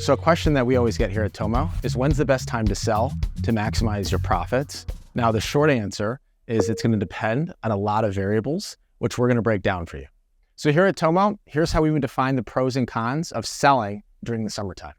So a question that we always get here at Tomo is, when's the best time to sell to maximize your profits? Now, the short answer is it's going to depend on a lot of variables, which we're going to break down for you. So here at Tomo, here's how we would define the pros and cons of selling during the summertime.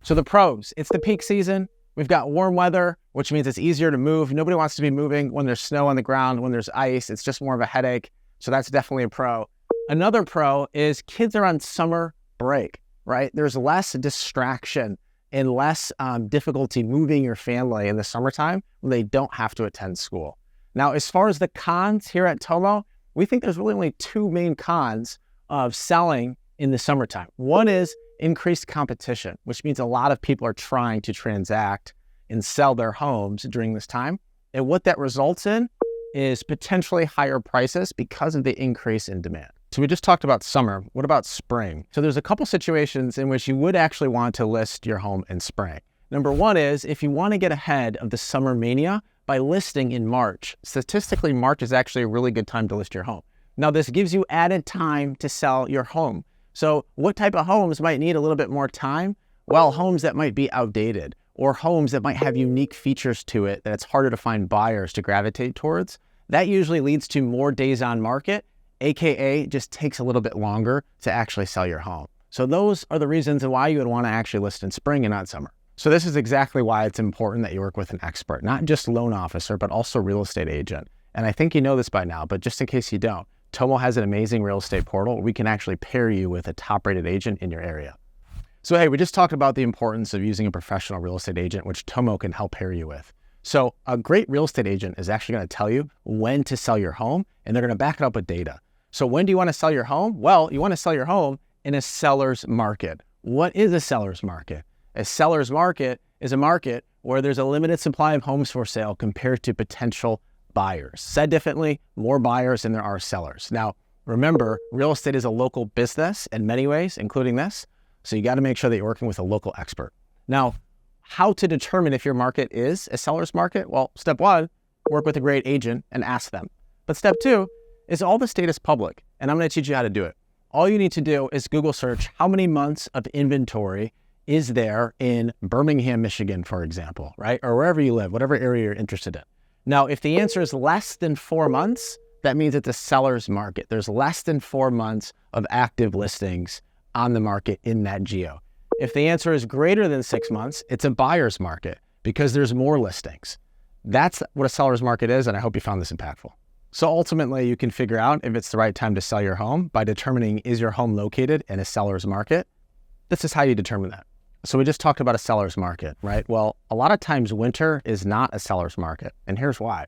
So the pros, it's the peak season. We've got warm weather, which means it's easier to move. Nobody wants to be moving when there's snow on the ground, when there's ice. It's just more of a headache. So that's definitely a pro. Another pro is kids are on summer break, right? There's less distraction and less difficulty moving your family in the summertime when they don't have to attend school. Now, as far as the cons here at Tomo, we think there's really only two main cons of selling in the summertime. One is increased competition, which means a lot of people are trying to transact and sell their homes during this time. And what that results in is potentially higher prices because of the increase in demand. So we just talked about summer. What about spring? So there's a couple situations in which you would actually want to list your home in spring. Number one is if you want to get ahead of the summer mania by listing in March. Statistically, March is actually a really good time to list your home. Now, this gives you added time to sell your home. So what type of homes might need a little bit more time? Well, homes that might be outdated or homes that might have unique features to it that it's harder to find buyers to gravitate towards. That usually leads to more days on market, AKA just takes a little bit longer to actually sell your home. So those are the reasons why you would want to actually list in spring and not summer. So this is exactly why it's important that you work with an expert, not just loan officer, but also real estate agent. And I think you know this by now, but just in case you don't, Tomo has an amazing real estate portal. We can actually pair you with a top-rated agent in your area. So hey, we just talked about the importance of using a professional real estate agent, which Tomo can help pair you with. So a great real estate agent is actually going to tell you when to sell your home, and they're going to back it up with data. So when do you want to sell your home? Well, you want to sell your home in a seller's market. What is a seller's market? A seller's market is a market where there's a limited supply of homes for sale compared to potential buyers. Said differently, more buyers than there are sellers. Now, remember, real estate is a local business in many ways, including this. So you got to make sure that you're working with a local expert. Now, how to determine if your market is a seller's market? Well, step one, work with a great agent and ask them. But step two is all this data is public, and I'm going to teach you how to do it. All you need to do is Google search how many months of inventory is there in Birmingham, Michigan, for example, right? Or wherever you live, whatever area you're interested in. Now, if the answer is less than 4 months, that means it's a seller's market. There's less than 4 months of active listings on the market in that geo. If the answer is greater than 6 months, it's a buyer's market because there's more listings. That's what a seller's market is, and I hope you found this impactful. So ultimately, you can figure out if it's the right time to sell your home by determining, is your home located in a seller's market? This is how you determine that. So we just talked about a seller's market, right? Well, a lot of times winter is not a seller's market, and here's why.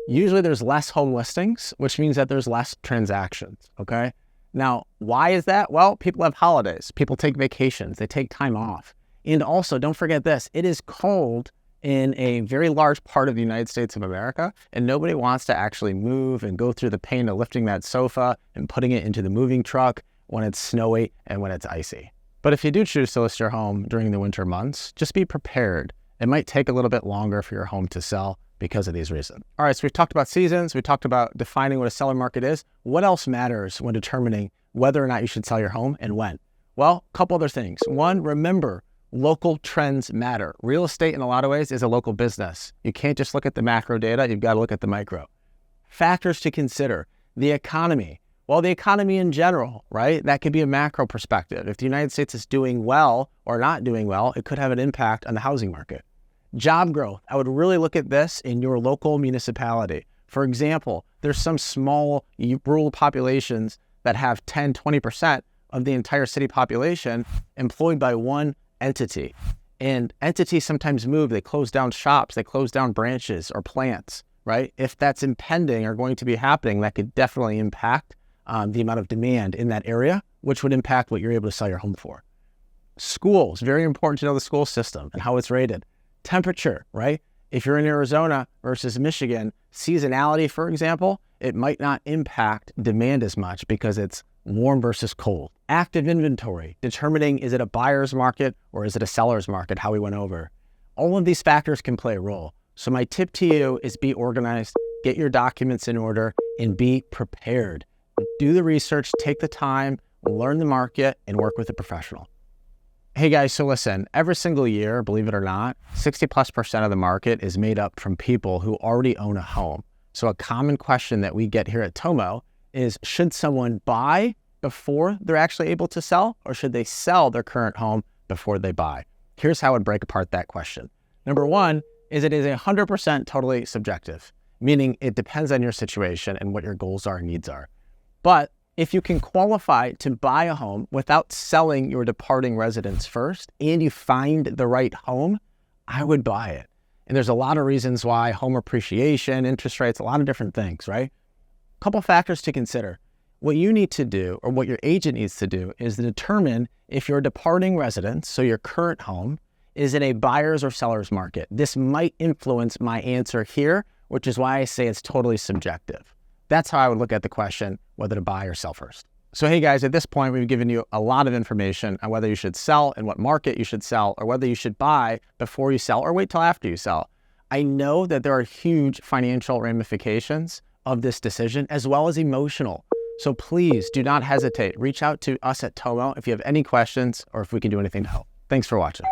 Usually there's less home listings, which means that there's less transactions, okay? Now, why is that? Well, people have holidays, people take vacations, they take time off. And also, don't forget this, it is cold in a very large part of the United States of America, and nobody wants to actually move and go through the pain of lifting that sofa and putting it into the moving truck when it's snowy and when it's icy. But if you do choose to list your home during the winter months, just be prepared. It might take a little bit longer for your home to sell because of these reasons. All right, so we've talked about seasons. We talked about defining what a seller market is. What else matters when determining whether or not you should sell your home and when? Well, a couple other things. One, remember, local trends matter. Real estate in a lot of ways is a local business. You can't just look at the macro data, you've got to look at the micro. Factors to consider, the economy. Well, the economy in general, right? That could be a macro perspective. If the United States is doing well or not doing well, it could have an impact on the housing market. Job growth. I would really look at this in your local municipality. For example, there's some small rural populations that have 10, 20% of the entire city population employed by one entity. And entities sometimes move, they close down shops, they close down branches or plants, right? If that's impending or going to be happening, that could definitely impact the amount of demand in that area, which would impact what you're able to sell your home for. Schools, very important to know the school system and how it's rated. Temperature, right? If you're in Arizona versus Michigan, seasonality, for example, it might not impact demand as much because it's warm versus cold. Active inventory, determining is it a buyer's market or is it a seller's market, how we went over. All of these factors can play a role. So my tip to you is be organized, get your documents in order, and be prepared. Do the research, take the time, learn the market, and work with a professional. Hey guys, so listen, every single year, believe it or not, 60+% of the market is made up from people who already own a home. So a common question that we get here at Tomo is, should someone buy before they're actually able to sell, or should they sell their current home before they buy? Here's how I would break apart that question. Number one is it is 100% totally subjective, meaning it depends on your situation and what your goals are and needs are. But if you can qualify to buy a home without selling your departing residence first, and you find the right home, I would buy it. And there's a lot of reasons why: home appreciation, interest rates, a lot of different things, right? A couple factors to consider. What you need to do, or what your agent needs to do, is to determine if your departing residence, so your current home, is in a buyer's or seller's market. This might influence my answer here, which is why I say it's totally subjective. That's how I would look at the question, whether to buy or sell first. So hey guys, at this point, we've given you a lot of information on whether you should sell and what market you should sell, or whether you should buy before you sell or wait till after you sell. I know that there are huge financial ramifications of this decision, as well as emotional. So please do not hesitate. Reach out to us at Tomo if you have any questions or if we can do anything to help. Thanks for watching.